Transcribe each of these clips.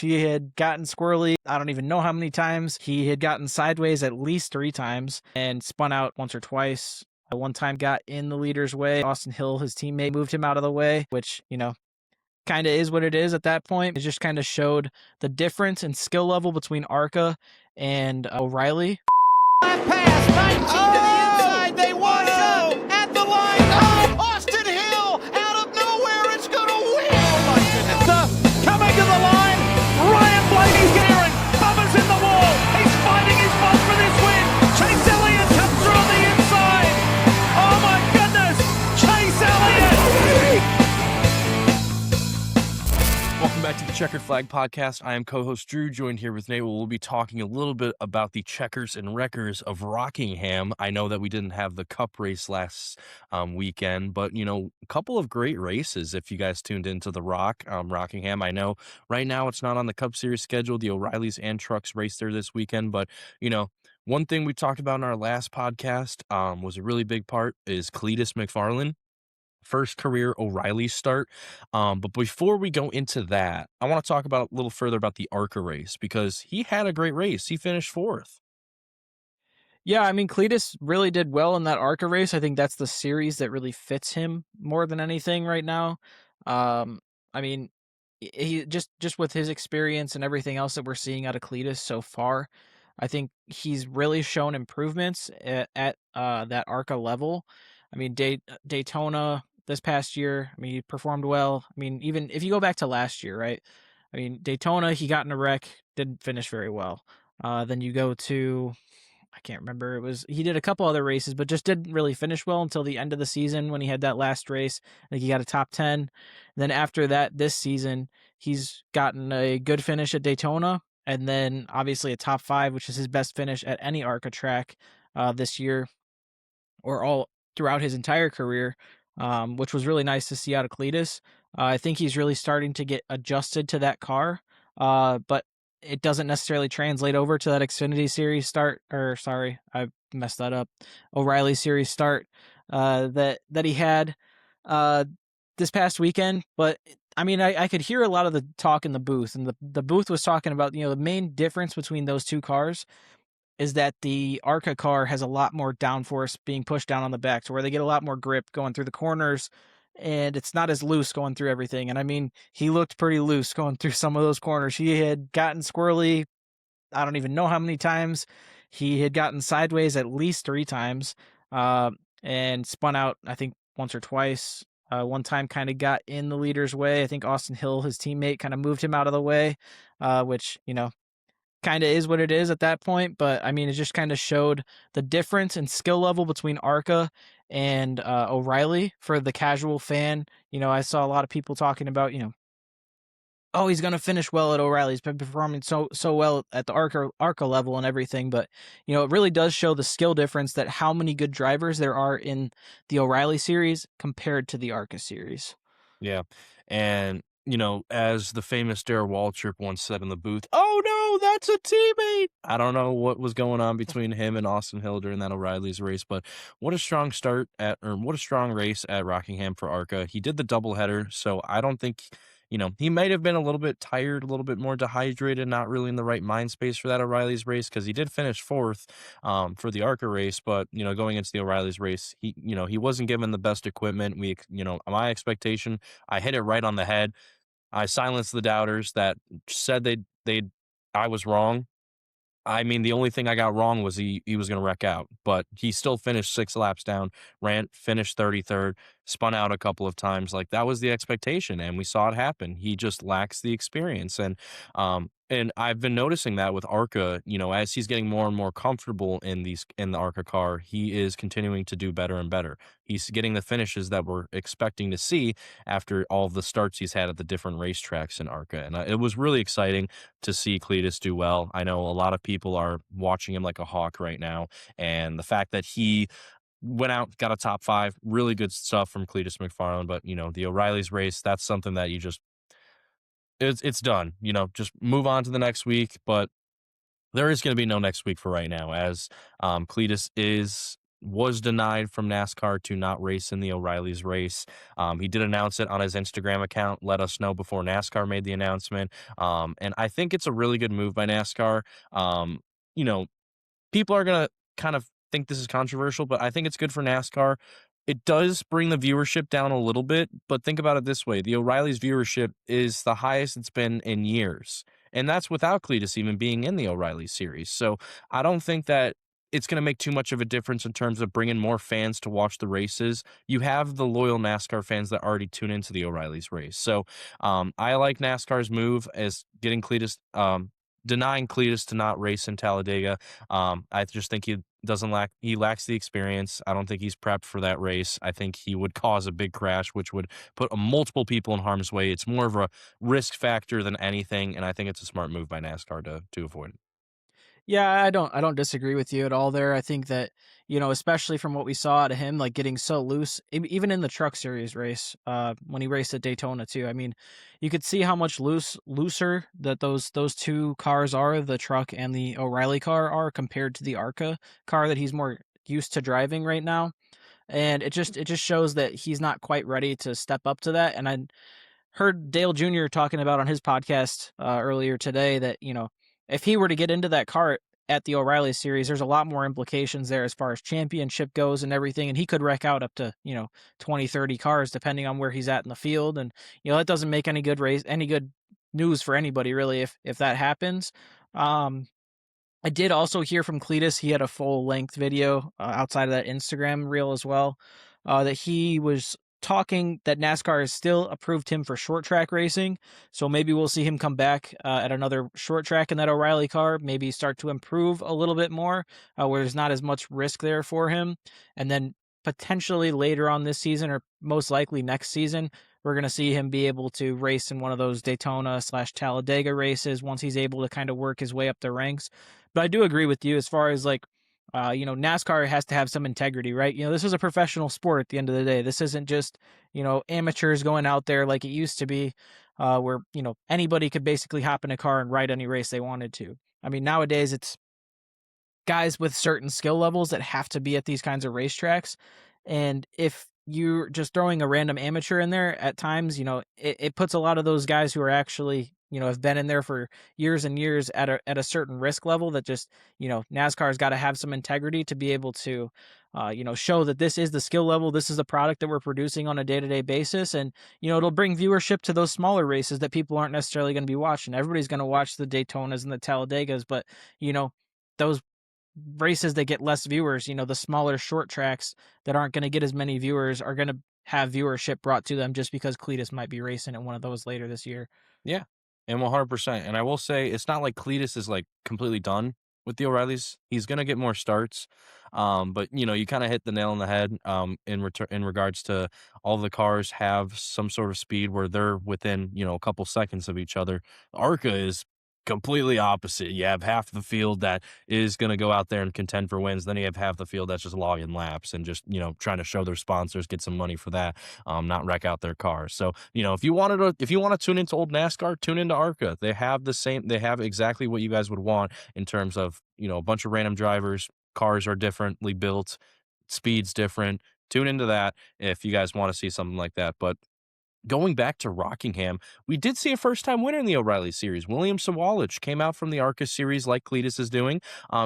He had gotten squirrely, I don't even know how many times. He had gotten sideways at least 3 times and spun out once or twice. One time got in the leader's way. Austin Hill, his teammate, moved him out of the way, which, kind of is what it is at that point. It just kind of showed the difference in skill level between ARCA and O'Reilly. Pass, 19 to the inside. They wash up at the line. Oh, Austin Hill out of nowhere. It's going to win. Oh, my goodness. Coming to the line. Ryan Blaney's getting Bubba's in the wall. He's finding his spot for this win. Chase Elliott comes through on the inside. Oh, my goodness. Chase Elliott. Welcome back to the Checkered Flag Podcast. I am co-host Drew, joined here with Nate. We'll be talking a little bit about the checkers and wreckers of Rockingham. I know that we didn't have the Cup race last weekend, but, a couple of great races if you guys tuned into the Rockingham. I know right now it's not on the Cup Series schedule. The O'Reillys and trucks race there this weekend, but, one thing we talked about in our last podcast was a really big part is Cleetus McFarland. First career O'Reilly start. But before we go into that, I want to talk about a little further about the ARCA race because he had a great race. He finished 4th. Yeah, I mean, Cleetus really did well in that ARCA race. I think that's the series that really fits him more than anything right now. I mean, he just with his experience and everything else that we're seeing out of Cleetus so far, I think he's really shown improvements at that ARCA level. I mean, Daytona this past year, I mean, he performed well. I mean, even if you go back to last year, right? I mean, Daytona, he got in a wreck, didn't finish very well. Then you go to, I can't remember, he did a couple other races, but just didn't really finish well until the end of the season when he had that last race. I think he got a top 10. And then after that, this season, he's gotten a good finish at Daytona, and then obviously a top 5, which is his best finish at any ARCA track this year, or all throughout his entire career, which was really nice to see out of Cleetus. I think he's really starting to get adjusted to that car, but it doesn't necessarily translate over to that Xfinity Series start, or sorry, I messed that up, O'Reilly Series start that he had this past weekend. But I mean, I could hear a lot of the talk in the booth, and the booth was talking about, the main difference between those two cars is that the ARCA car has a lot more downforce being pushed down on the back, to where they get a lot more grip going through the corners, and it's not as loose going through everything. And I mean, he looked pretty loose going through some of those corners. He had gotten squirrely, I don't even know how many times. He had gotten sideways at least 3 times, and spun out, I think, once or twice. One time kind of got in the leader's way. I think Austin Hill, his teammate, kind of moved him out of the way, which, kind of is what it is at that point. But I mean, it just kind of showed the difference in skill level between ARCA and O'Reilly for the casual fan. I saw a lot of people talking about, oh, he's going to finish well at O'Reilly. He's been performing so well at the ARCA level and everything. But, it really does show the skill difference, that how many good drivers there are in the O'Reilly series compared to the ARCA series. Yeah. And, as the famous Darrell Waltrip once said in the booth, "Oh no, that's a teammate." I don't know what was going on between him and Austin Hill during that O'Reilly's race, but what a strong what a strong race at Rockingham for ARCA. He did the doubleheader, so I don't think, he might have been a little bit tired, a little bit more dehydrated, not really in the right mind space for that O'Reilly's race, because he did finish 4th for the ARCA race. But, going into the O'Reilly's race, he wasn't given the best equipment. My expectation, I hit it right on the head. I silenced the doubters that said I was wrong. I mean, the only thing I got wrong was he was going to wreck out, but he still finished 6 laps down, finished 33rd, spun out a couple of times. Like, that was the expectation, and we saw it happen. He just lacks the experience. And I've been noticing that with ARCA, as he's getting more and more comfortable in the ARCA car, he is continuing to do better and better. He's getting the finishes that we're expecting to see after all of the starts he's had at the different racetracks in ARCA. And it was really exciting to see Cleetus do well. I know a lot of people are watching him like a hawk right now. And the fact that he went out, got a top 5, really good stuff from Cleetus McFarland. But, the O'Reilly's race, that's something that it's done. Just move on to the next week. But there is going to be no next week for right now, as Cleetus is was denied from NASCAR to not race in the O'Reilly's race. He did announce it on his Instagram account, let us know before NASCAR made the announcement. And I think it's a really good move by NASCAR. You know, people are going to kind of think this is controversial, but I think it's good for NASCAR. It does bring the viewership down a little bit, but think about it this way. The O'Reilly's viewership is the highest it's been in years. And that's without Cleetus even being in the O'Reilly series. So I don't think that it's going to make too much of a difference in terms of bringing more fans to watch the races. You have the loyal NASCAR fans that already tune into the O'Reilly's race. So I like NASCAR's move as getting Cleetus, denying Cleetus to not race in Talladega. I just think he lacks the experience. I don't think he's prepped for that race. I think he would cause a big crash, which would put multiple people in harm's way. It's more of a risk factor than anything, and I think it's a smart move by NASCAR to avoid it. Yeah, I don't disagree with you at all there. I think that, especially from what we saw out of him, like getting so loose, even in the Truck Series race, when he raced at Daytona too. I mean, you could see how much looser that those two cars are, the truck and the O'Reilly car are, compared to the ARCA car that he's more used to driving right now. And it just shows that he's not quite ready to step up to that. And I heard Dale Jr. talking about on his podcast earlier today that, if he were to get into that car at the O'Reilly series, there's a lot more implications there as far as championship goes and everything. And he could wreck out up to, 20, 30 cars, depending on where he's at in the field. And, that doesn't make any good news for anybody really, if that happens. I did also hear from Cleetus. He had a full length video outside of that Instagram reel as well, that he was talking that NASCAR has still approved him for short track racing. So maybe we'll see him come back at another short track in that O'Reilly car, maybe start to improve a little bit more, where there's not as much risk there for him. And then potentially later on this season, or most likely next season, we're going to see him be able to race in one of those Daytona/Talladega races once he's able to kind of work his way up the ranks. But I do agree with you as far as like, NASCAR has to have some integrity, right? This is a professional sport at the end of the day. This isn't just, amateurs going out there like it used to be, where, anybody could basically hop in a car and ride any race they wanted to. I mean, nowadays it's guys with certain skill levels that have to be at these kinds of racetracks. And if you're just throwing a random amateur in there at times, it puts a lot of those guys who are actually, have been in there for years and years at a certain risk level that just, NASCAR's got to have some integrity to be able to, show that this is the skill level. This is the product that we're producing on a day-to-day basis. And, it'll bring viewership to those smaller races that people aren't necessarily going to be watching. Everybody's going to watch the Daytonas and the Talladegas, but, those races that get less viewers, the smaller short tracks that aren't going to get as many viewers are going to have viewership brought to them just because Cleetus might be racing at one of those later this year. Yeah, and 100%. And I will say, it's not like Cleetus is like completely done with the O'Reillys. He's gonna get more starts, but you kind of hit the nail on the head. In regards to all the cars have some sort of speed where they're within a couple seconds of each other. ARCA is completely opposite. You have half the field that is going to go out there and contend for wins. Then you have half the field that's just logging laps and just, trying to show their sponsors, get some money for that, not wreck out their cars. So, if you want to tune into old NASCAR, tune into ARCA. They have exactly what you guys would want in terms of, a bunch of random drivers, cars are differently built, speed's different. Tune into that if you guys want to see something like that. But going back to Rockingham, we did see a first-time winner in the O'Reilly Series. William Sawalich came out from the ARCA Series like Cleetus is doing,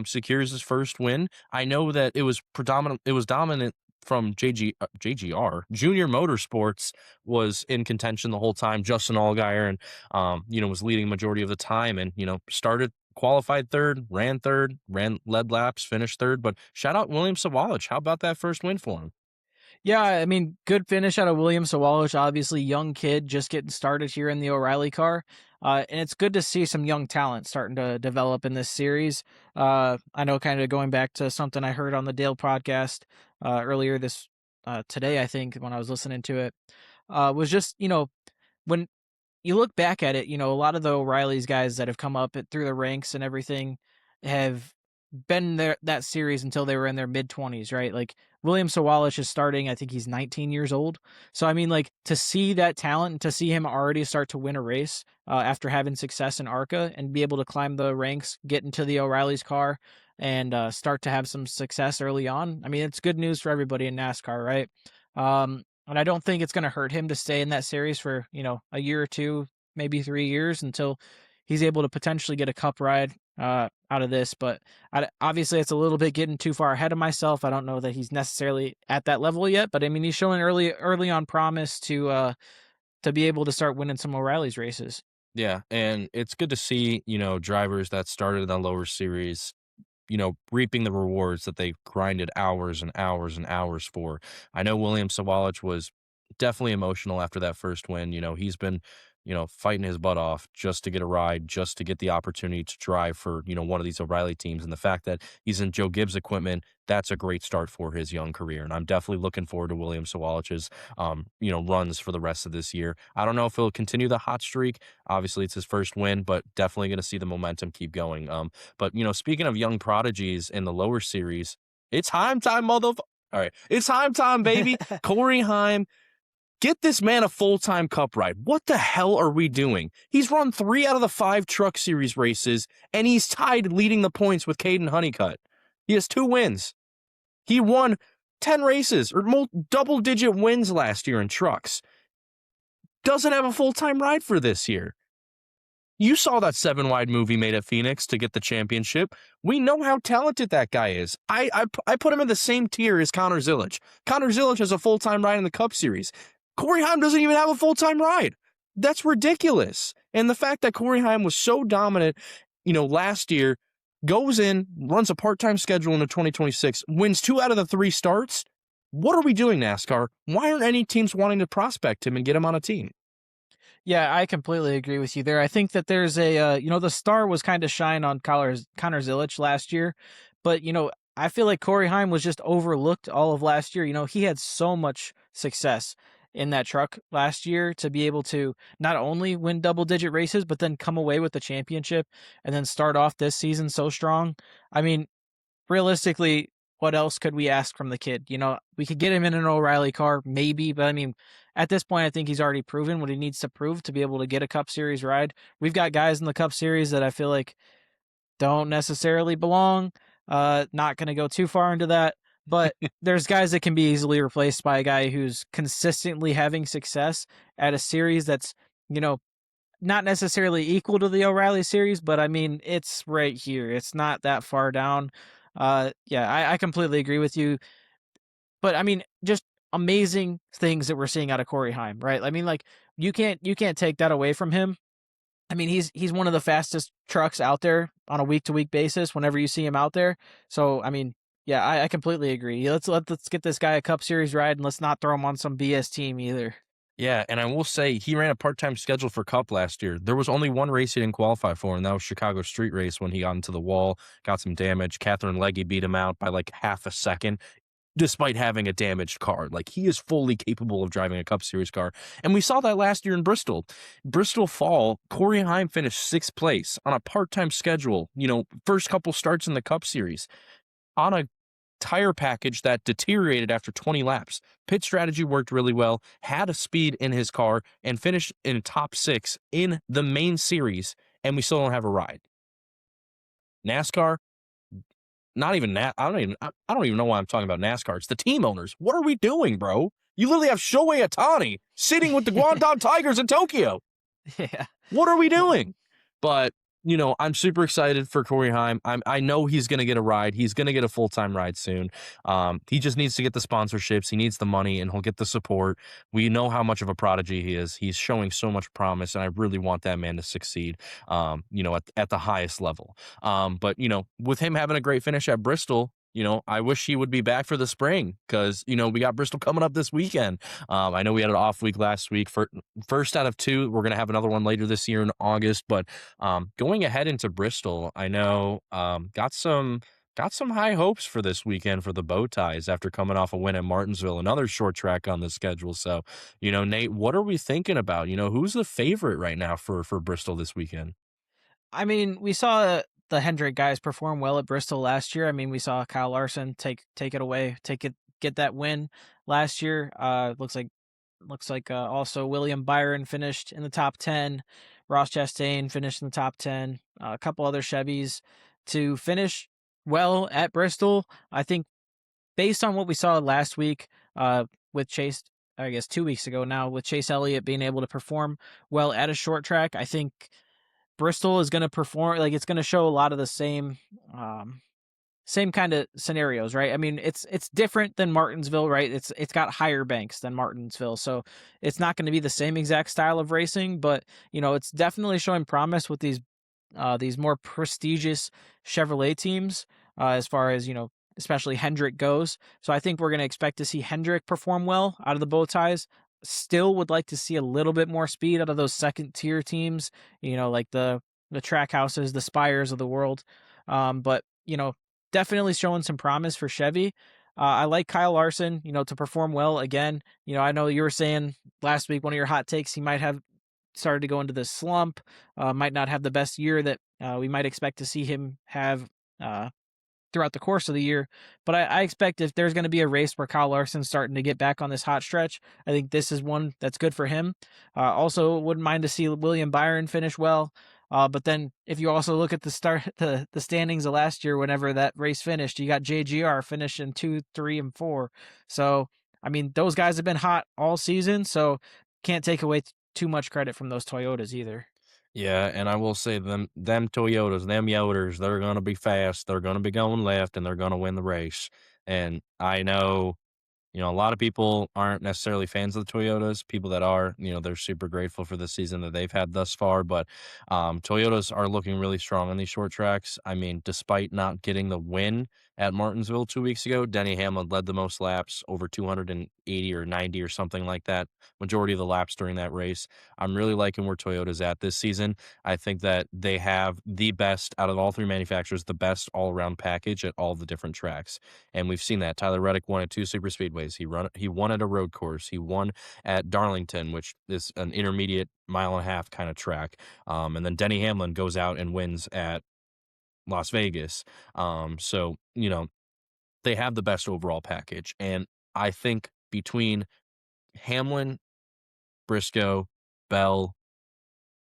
secures his first win. I know that it was dominant from JGR. Junior Motorsports was in contention the whole time. Justin Allgaier and was leading majority of the time, and qualified third, ran led laps, finished third. But shout out William Sawalich. How about that first win for him? Yeah, I mean, good finish out of William Sawalich. Obviously, young kid just getting started here in the O'Reilly car. And it's good to see some young talent starting to develop in this series. I know, kind of going back to something I heard on the Dale podcast earlier today, I think, when I was listening to it, was just, when you look back at it, a lot of the O'Reilly's guys that have come up through the ranks and everything have been there that series until they were in their mid-20s, right? Like William Sawalich is starting, I think he's 19 years old. So I mean, like, to see that talent and to see him already start to win a race after having success in ARCA and be able to climb the ranks, get into the O'Reilly's car, and start to have some success early on. I mean, it's good news for everybody in NASCAR, right? And I don't think it's going to hurt him to stay in that series for, a year or two, maybe 3 years until he's able to potentially get a cup ride out of this. But obviously, it's a little bit getting too far ahead of myself. I don't know that he's necessarily at that level yet, but I mean, he's showing early on promise to be able to start winning some O'Reilly's races. Yeah, and it's good to see, drivers that started in the lower series, reaping the rewards that they grinded hours and hours and hours for. I know William Sawalich was definitely emotional after that first win. He's been, fighting his butt off just to get a ride, just to get the opportunity to drive for, one of these O'Reilly teams. And the fact that he's in Joe Gibbs equipment, that's a great start for his young career. And I'm definitely looking forward to William Sawalich's, runs for the rest of this year. I don't know if he'll continue the hot streak. Obviously, it's his first win, but definitely going to see the momentum keep going. But, speaking of young prodigies in the lower series, it's Heim time, All right, it's Heim time, baby. Corey Heim. Get this man a full-time cup ride. What the hell are we doing? He's run 3 out of the 5 Truck Series races, and he's tied leading the points with Caden Honeycutt. He has 2 wins. He won 10 races, or double-digit wins last year in trucks. Doesn't have a full-time ride for this year. You saw that 7-wide movie made at Phoenix to get the championship. We know how talented that guy is. I put him in the same tier as Connor Zilisch. Connor Zilisch has a full-time ride in the Cup Series. Corey Heim doesn't even have a full-time ride. That's ridiculous. And the fact that Corey Heim was so dominant, last year, goes in, runs a part-time schedule into 2026, wins 2 out of the 3 starts. What are we doing, NASCAR? Why aren't any teams wanting to prospect him and get him on a team? Yeah, I completely agree with you there. I think that there's the star was kind of shine on Connor Zilisch last year, but, I feel like Corey Heim was just overlooked all of last year. He had so much success in that truck last year to be able to not only win double-digit races, but then come away with the championship and then start off this season so strong. I mean, realistically, what else could we ask from the kid? We could get him in an O'Reilly car, maybe, but I mean, at this point, I think he's already proven what he needs to prove to be able to get a Cup Series ride. We've got guys in the Cup Series that I feel like don't necessarily belong. Not going to go too far into that, but there's guys that can be easily replaced by a guy who's consistently having success at a series that's, not necessarily equal to the O'Reilly series, but I mean, it's right here. It's not that far down. Yeah, I completely agree with you. But I mean, just amazing things that we're seeing out of Corey Heim, right? I mean, like you can't take that away from him. I mean, he's one of the fastest trucks out there on a week-to-week basis whenever you see him out there. So, I mean, yeah, I completely agree. Let's get this guy a Cup Series ride, and let's not throw him on some BS team either. Yeah, and I will say he ran a part-time schedule for Cup last year. There was only one race he didn't qualify for, and that was Chicago Street Race when he got into the wall, got some damage. Catherine Legge beat him out by like half a second, despite having a damaged car. Like, he is fully capable of driving a Cup Series car. And we saw that last year in Bristol. Bristol Fall, Corey Heim finished 6th place on a part-time schedule, first couple starts in the Cup Series on a tire package that deteriorated after 20 laps. Pit strategy worked really well, had a speed in his car, and finished in top 6 in the main series, and we still don't have a ride. NASCAR, not even that. I don't even know why I'm talking about NASCAR. It's the team owners. What are we doing, bro? You literally have Shohei Ohtani sitting with the Guangdong Tigers in Tokyo. Yeah. What are we doing? But I'm super excited for Corey Heim. I know he's going to get a ride. He's going to get a full-time ride soon. He just needs to get the sponsorships. He needs the money, and he'll get the support. We know how much of a prodigy he is. He's showing so much promise, and I really want that man to succeed, at the highest level. But, with him having a great finish at Bristol, I wish he would be back for the spring because, we got Bristol coming up this weekend. I know we had an off week last week. First out of 2, we're going to have another one later this year in August. But going ahead into Bristol, I know got some high hopes for this weekend for the Bow Ties after coming off a win at Martinsville, another short track on the schedule. So, Nate, what are we thinking about? Who's the favorite right now for Bristol this weekend? I mean, we saw the Hendrick guys perform well at Bristol last year. I mean, we saw Kyle Larson take it away, get that win last year. Looks like also William Byron finished in the top 10. Ross Chastain finished in the top 10. A couple other Chevys to finish well at Bristol. I think based on what we saw last week with Chase, I guess 2 weeks ago now, with Chase Elliott being able to perform well at a short track, I think Bristol is going to perform, like, it's going to show a lot of the same kind of scenarios, right? I mean, it's different than Martinsville, right? It's got higher banks than Martinsville, so it's not going to be the same exact style of racing, but it's definitely showing promise with these more prestigious Chevrolet teams, as far as especially Hendrick goes. So I think we're going to expect to see Hendrick perform well out of the bow ties. Still would like to see a little bit more speed out of those second tier teams, like the track houses, the Spires of the world. But definitely showing some promise for Chevy. I like Kyle Larson, to perform well again. I know you were saying last week, one of your hot takes, he might have started to go into this slump, might not have the best year that we might expect to see him have throughout the course of the year. But I expect if there's going to be a race where Kyle Larson's starting to get back on this hot stretch, I think this is one that's good for him. Also, wouldn't mind to see William Byron finish well. But then if you also look at the standings of last year, whenever that race finished, you got JGR finishing 2, 3, and 4. So, I mean, those guys have been hot all season, so can't take away too much credit from those Toyotas either. Yeah, and I will say them Toyotas, them Yoders, they're gonna be fast. They're gonna be going left, and they're gonna win the race. And I know, a lot of people aren't necessarily fans of the Toyotas. People that are, they're super grateful for the season that they've had thus far. But Toyotas are looking really strong on these short tracks. I mean, despite not getting the win at Martinsville 2 weeks ago, Denny Hamlin led the most laps, over 280 or 90 or something like that. Majority of the laps during that race. I'm really liking where Toyota's at this season. I think that they have the best out of all three manufacturers, the best all-around package at all the different tracks. And we've seen that. Tyler Reddick won at 2 super speedways. He won at a road course. He won at Darlington, which is an intermediate mile and a half kind of track. And then Denny Hamlin goes out and wins at Las Vegas. So, they have the best overall package. And I think between Hamlin, Briscoe, Bell,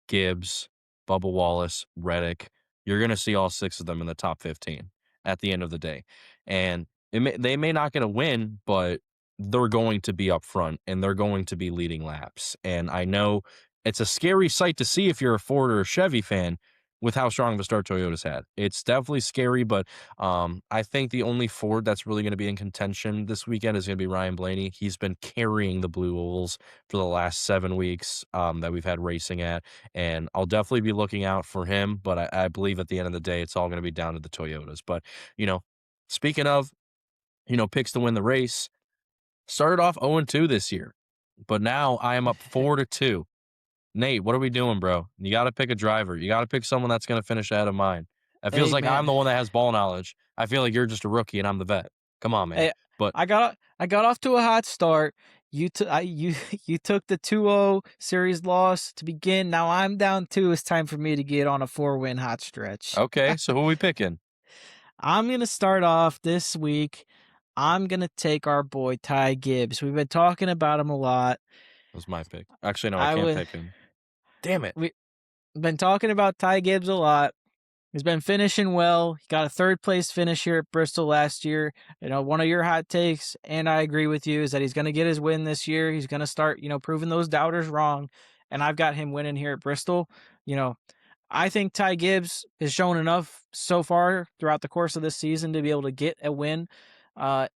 Gibbs, Bubba Wallace, Reddick, you're going to see all 6 of them in the top 15 at the end of the day. And they may not get a win, but they're going to be up front and they're going to be leading laps. And I know it's a scary sight to see if you're a Ford or a Chevy fan with how strong of a start Toyota's had. It's definitely scary, but I think the only Ford that's really going to be in contention this weekend is going to be Ryan Blaney. He's been carrying the Blue Ovals for the last 7 weeks that we've had racing at, and I'll definitely be looking out for him, but I believe at the end of the day, it's all going to be down to the Toyotas. But, speaking of, picks to win the race, started off 0-2 this year, but now I am up 4-2. Nate, what are we doing, bro? You got to pick a driver. You got to pick someone that's going to finish ahead of mine. It feels like I'm the one that has ball knowledge. I feel like you're just a rookie and I'm the vet. Come on, man. Hey, but I got off to a hot start. You took the 2-0 series loss to begin. Now I'm down 2. It's time for me to get on a 4-win hot stretch. Okay, so who are we picking? I'm going to start off this week. I'm going to take our boy Ty Gibbs. We've been talking about him a lot. That was my pick. Actually, no, I can't pick him. Damn it. We've been talking about Ty Gibbs a lot. He's been finishing well. He got a 3rd place finish here at Bristol last year. One of your hot takes, and I agree with you, is that he's going to get his win this year. He's going to start, proving those doubters wrong. And I've got him winning here at Bristol. I think Ty Gibbs has shown enough so far throughout the course of this season to be able to get a win. And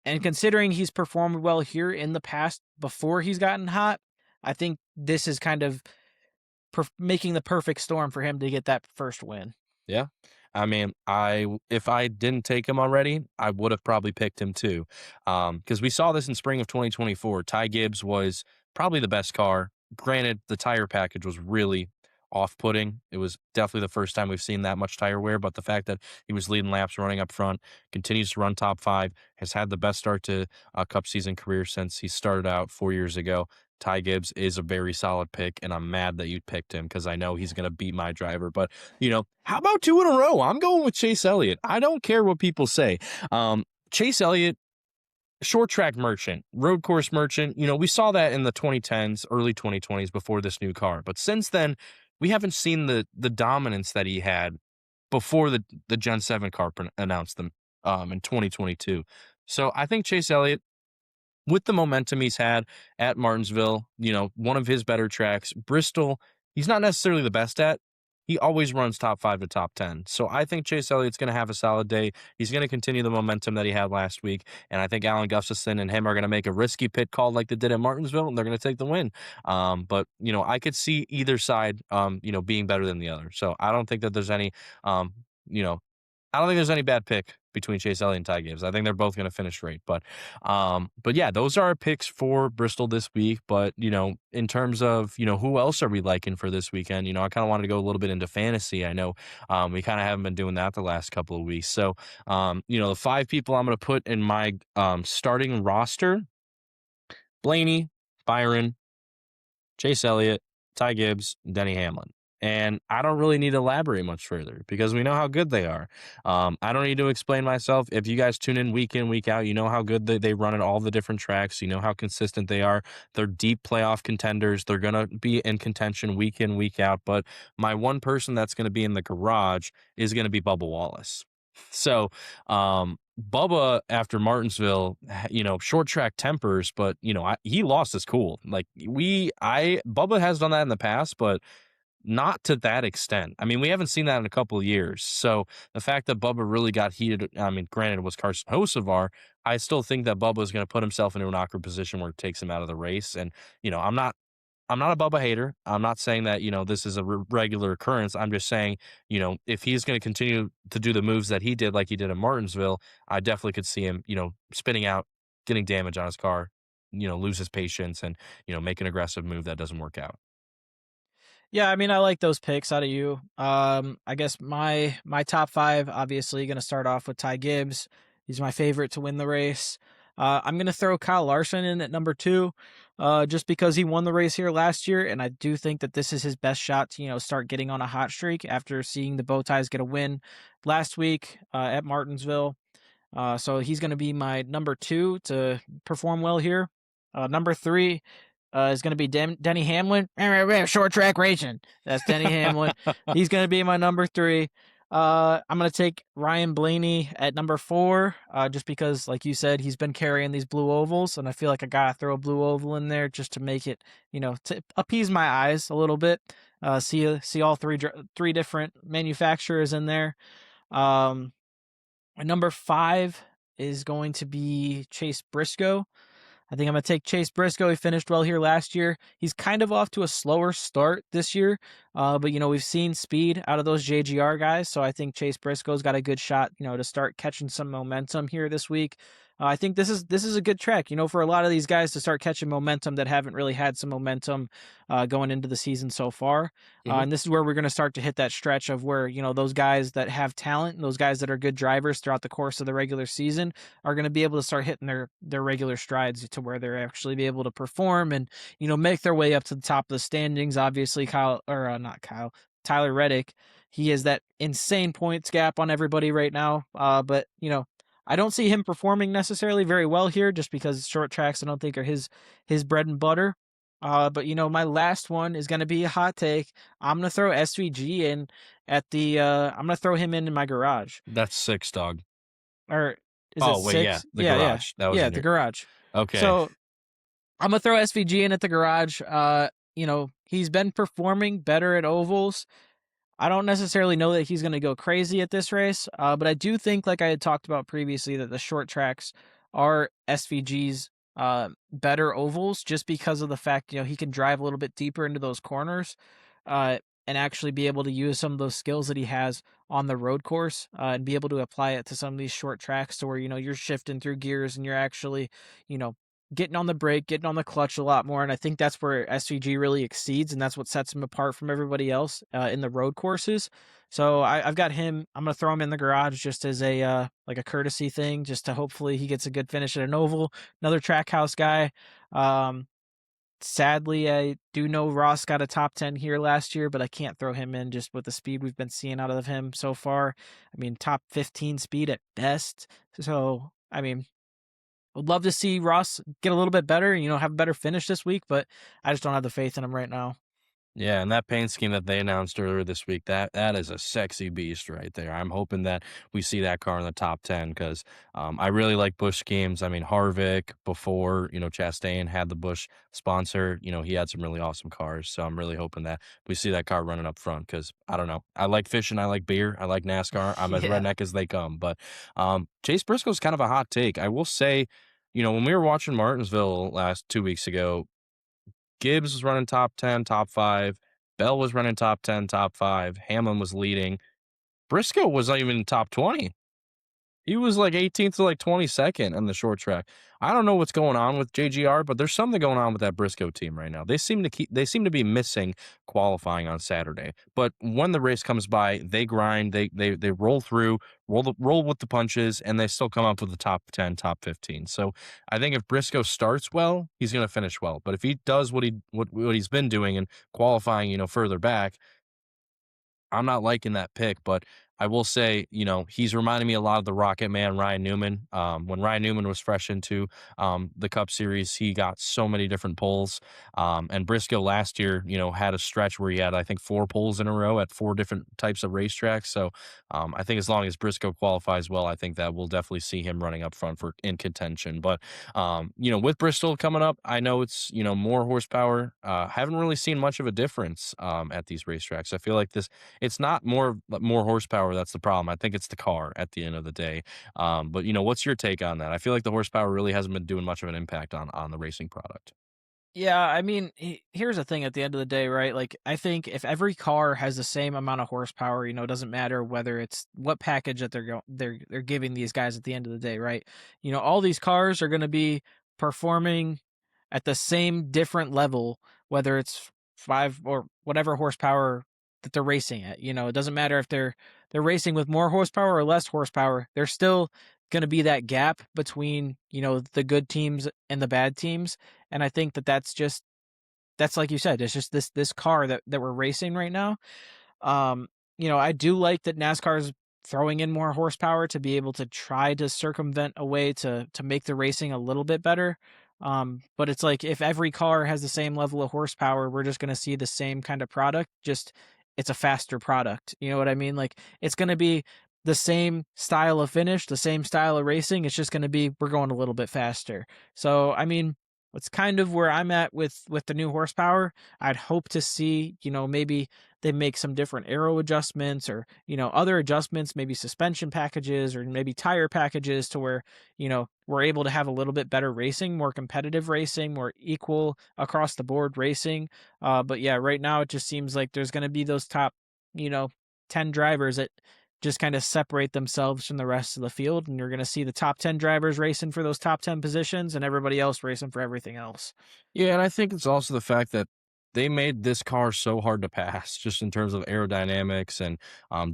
considering he's performed well here in the past before he's gotten hot, I think this is kind of making the perfect storm for him to get that first win. Yeah. I mean, if I didn't take him already, I would have probably picked him too. Because we saw this in spring of 2024. Ty Gibbs was probably the best car. Granted, the tire package was really off-putting. It was definitely the first time we've seen that much tire wear, but the fact that he was leading laps, running up front, continues to run top 5, has had the best start to a Cup season career since he started out 4 years ago. Ty Gibbs is a very solid pick, and I'm mad that you picked him because I know he's going to beat my driver. But, how about 2 in a row? I'm going with Chase Elliott. I don't care what people say. Chase Elliott, short track merchant, road course merchant. We saw that in the 2010s, early 2020s before this new car. But since then, we haven't seen the dominance that he had before the Gen 7 car announced them in 2022. So I think Chase Elliott, with the momentum he's had at Martinsville, one of his better tracks, Bristol, he's not necessarily the best at. He always runs top 5 to top 10. So I think Chase Elliott's going to have a solid day. He's going to continue the momentum that he had last week. And I think Alan Gustafson and him are going to make a risky pit call like they did at Martinsville, and they're going to take the win. But I could see either side, being better than the other. So I don't think that there's any, I don't think there's any bad pick between Chase Elliott and Ty Gibbs. I think they're both going to finish straight. But yeah, those are our picks for Bristol this week. But, in terms of, who else are we liking for this weekend? I kind of wanted to go a little bit into fantasy. I know we kind of haven't been doing that the last couple of weeks. So, the 5 people I'm going to put in my starting roster: Blaney, Byron, Chase Elliott, Ty Gibbs, Denny Hamlin. And I don't really need to elaborate much further because we know how good they are. I don't need to explain myself. If you guys tune in, week out, you know how good they run at all the different tracks. You know how consistent they are. They're deep playoff contenders. They're going to be in contention week in, week out. But my one person that's going to be in the garage is going to be Bubba Wallace. So, Bubba after Martinsville, short track tempers, but he lost his cool. Like Bubba has done that in the past, but not to that extent. I mean, we haven't seen that in a couple of years. So the fact that Bubba really got heated, I mean, granted, it was Carson Hocevar. I still think that Bubba is going to put himself into an awkward position where it takes him out of the race. And, I'm not a Bubba hater. I'm not saying that, this is a regular occurrence. I'm just saying, if he's going to continue to do the moves that he did, like he did in Martinsville, I definitely could see him, spinning out, getting damage on his car, lose his patience and, make an aggressive move that doesn't work out. Yeah, I mean, I like those picks out of you. I guess my top 5, obviously, going to start off with Ty Gibbs. He's my favorite to win the race. I'm going to throw Kyle Larson in at number 2, just because he won the race here last year, and I do think that this is his best shot to, start getting on a hot streak after seeing the Bowties get a win last week at Martinsville. So he's going to be my number 2 to perform well here. Number 3 is going to be Denny Hamlin. Short track racing. That's Denny Hamlin. He's going to be my number 3. I'm going to take Ryan Blaney at number 4, just because, like you said, he's been carrying these blue ovals, and I feel like I got to throw a blue oval in there just to make it, to appease my eyes a little bit. See all three different manufacturers in there. My number 5 is going to be Chase Briscoe. I think I'm going to take Chase Briscoe. He finished well here last year. He's kind of off to a slower start this year, but, we've seen speed out of those JGR guys, so I think Chase Briscoe's got a good shot, to start catching some momentum here this week. I think this is a good track, for a lot of these guys to start catching momentum that haven't really had some momentum going into the season so far. And this is where we're going to start to hit that stretch of where, those guys that have talent and those guys that are good drivers throughout the course of the regular season are going to be able to start hitting their regular strides to where they're actually be able to perform and, make their way up to the top of the standings. Obviously, Tyler Reddick, he has that insane points gap on everybody right now. But, I don't see him performing necessarily very well here just because short tracks I don't think are his bread and butter. But my last one is going to be a hot take. I'm going to throw SVG in at the I'm going to throw him in my garage. That's 6, dog. Or is it 6? Yeah, the garage. Yeah, That was the garage. Okay. So I'm going to throw SVG in at the garage. He's been performing better at ovals. I don't necessarily know that he's going to go crazy at this race, but I do think, like I had talked about previously, that the short tracks are SVG's better ovals just because of the fact, he can drive a little bit deeper into those corners and actually be able to use some of those skills that he has on the road course and be able to apply it to some of these short tracks to where, you're shifting through gears and you're actually, getting on the brake, getting on the clutch a lot more. And I think that's where SVG really exceeds, and that's what sets him apart from everybody else in the road courses. So I've got him. I'm going to throw him in the garage just as a like a courtesy thing, just to hopefully he gets a good finish at an oval. Another track house guy. Sadly, I do know Ross got a top 10 here last year, but I can't throw him in just with the speed we've been seeing out of him so far. I mean, top 15 speed at best. So, I mean, would love to see Ross get a little bit better, have a better finish this week, but I just don't have the faith in him right now. Yeah, and that paint scheme that they announced earlier this week, that is a sexy beast right there. I'm hoping that we see that car in the top 10 because I really like Busch schemes. I mean, Harvick before, Chastain had the Busch sponsor, he had some really awesome cars. So I'm really hoping that we see that car running up front because I don't know. I like fishing, I like beer, I like NASCAR. I'm as Yeah. redneck as they come. But Chase Briscoe's kind of a hot take. I will say, when we were watching Martinsville last 2 weeks ago, Gibbs was running top 10, top 5. Bell was running top 10, top 5. Hamlin was leading. Briscoe was not even in top 20. He was like 18th to like 22nd on the short track. I don't know what's going on with JGR, but there's something going on with that Briscoe team right now. They seem to be missing qualifying on Saturday. But when the race comes by, they grind, they roll through, roll with the punches, and they still come up with the top 10, top 15. So I think if Briscoe starts well, he's going to finish well. But if he does what he's been doing and qualifying, further back, I'm not liking that pick, but I will say, he's reminding me a lot of the Rocket Man, Ryan Newman. When Ryan Newman was fresh into the Cup Series, he got so many different poles. And Briscoe last year, had a stretch where he had, I think, 4 poles in a row at 4 different types of racetracks. So I think as long as Briscoe qualifies well, I think that we'll definitely see him running up front for in contention. But with Bristol coming up, I know it's more horsepower. Haven't really seen much of a difference at these racetracks. I feel like it's not more horsepower that's the problem. I think it's the car at the end of the day. But what's your take on that? I feel like the horsepower really hasn't been doing much of an impact on the racing product. Yeah, I mean, here's the thing at the end of the day, right? Like, I think if every car has the same amount of horsepower, it doesn't matter whether it's what package that they're giving these guys at the end of the day, right? All these cars are going to be performing at the same different level, whether it's 5 or whatever horsepower that they're racing at. It doesn't matter if they're racing with more horsepower or less horsepower. There's still going to be that gap between, the good teams and the bad teams. And I think that that's like you said, it's just this car that we're racing right now. I do like that NASCAR is throwing in more horsepower to be able to try to circumvent a way to make the racing a little bit better. But it's like if every car has the same level of horsepower, we're just going to see the same kind of product, just it's a faster product. You know what I mean? Like it's going to be the same style of finish, the same style of racing. It's just going to be we're going a little bit faster. So, I mean, it's kind of where I'm at with the new horsepower. I'd hope to see, maybe they make some different aero adjustments or, other adjustments, maybe suspension packages or maybe tire packages to where, we're able to have a little bit better racing, more competitive racing, more equal across the board racing. But yeah, right now it just seems like there's going to be those top, you know, 10 drivers that just kind of separate themselves from the rest of the field. And you're going to see the top 10 drivers racing for those top 10 positions and everybody else racing for everything else. Yeah, and I think it's also the fact that they made this car so hard to pass, just in terms of aerodynamics and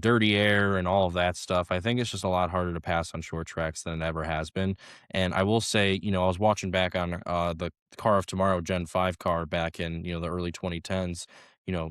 dirty air and all of that stuff. I think it's just a lot harder to pass on short tracks than it ever has been. And I will say, I was watching back on the Car of Tomorrow Gen 5 car back in the early 2010s.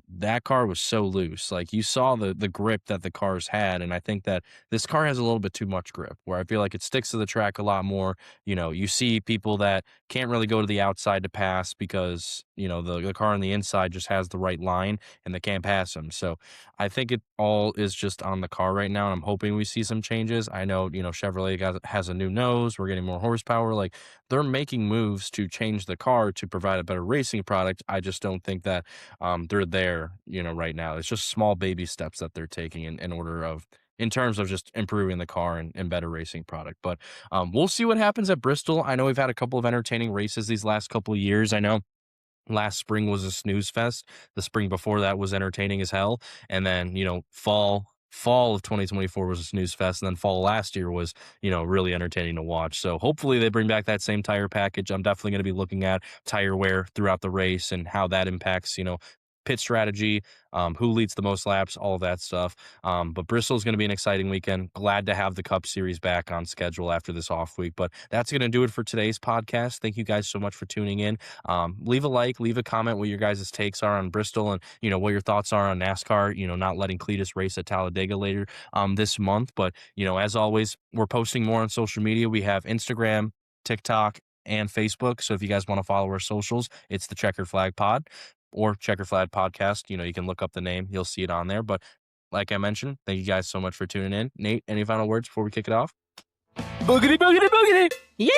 That car was so loose. Like you saw the grip that the cars had, and I think that this car has a little bit too much grip. Where I feel like it sticks to the track a lot more. You see people that can't really go to the outside to pass because the car on the inside just has the right line and they can't pass them. So I think it all is just on the car right now, and I'm hoping we see some changes. I know Chevrolet has a new nose. We're getting more horsepower. Like they're making moves to change the car to provide a better racing product. I just don't think that they're there right now. It's just small baby steps that they're taking in terms of just improving the car and better racing product. But we'll see what happens at Bristol. I know we've had a couple of entertaining races these last couple of years. I know last spring was a snooze fest. The spring before that was entertaining as hell. And then, fall of 2024 was a snooze fest. And then fall last year was, really entertaining to watch. So hopefully they bring back that same tire package. I'm definitely going to be looking at tire wear throughout the race and how that impacts, pit strategy, who leads the most laps, all of that stuff. But Bristol's going to be an exciting weekend. Glad to have the Cup Series back on schedule after this off week. But that's going to do it for today's podcast. Thank you guys so much for tuning in. Leave a like, leave a comment what your guys' takes are on Bristol and, what your thoughts are on NASCAR, not letting Cleetus race at Talladega later this month. But, as always, we're posting more on social media. We have Instagram, TikTok, and Facebook. So if you guys want to follow our socials, it's the Checkered Flag Pod. or Checkered Flag Podcast. You can look up the name. You'll see it on there. But like I mentioned, thank you guys so much for tuning in. Nate, any final words before we kick it off? Boogity, boogity, boogity. Yeah.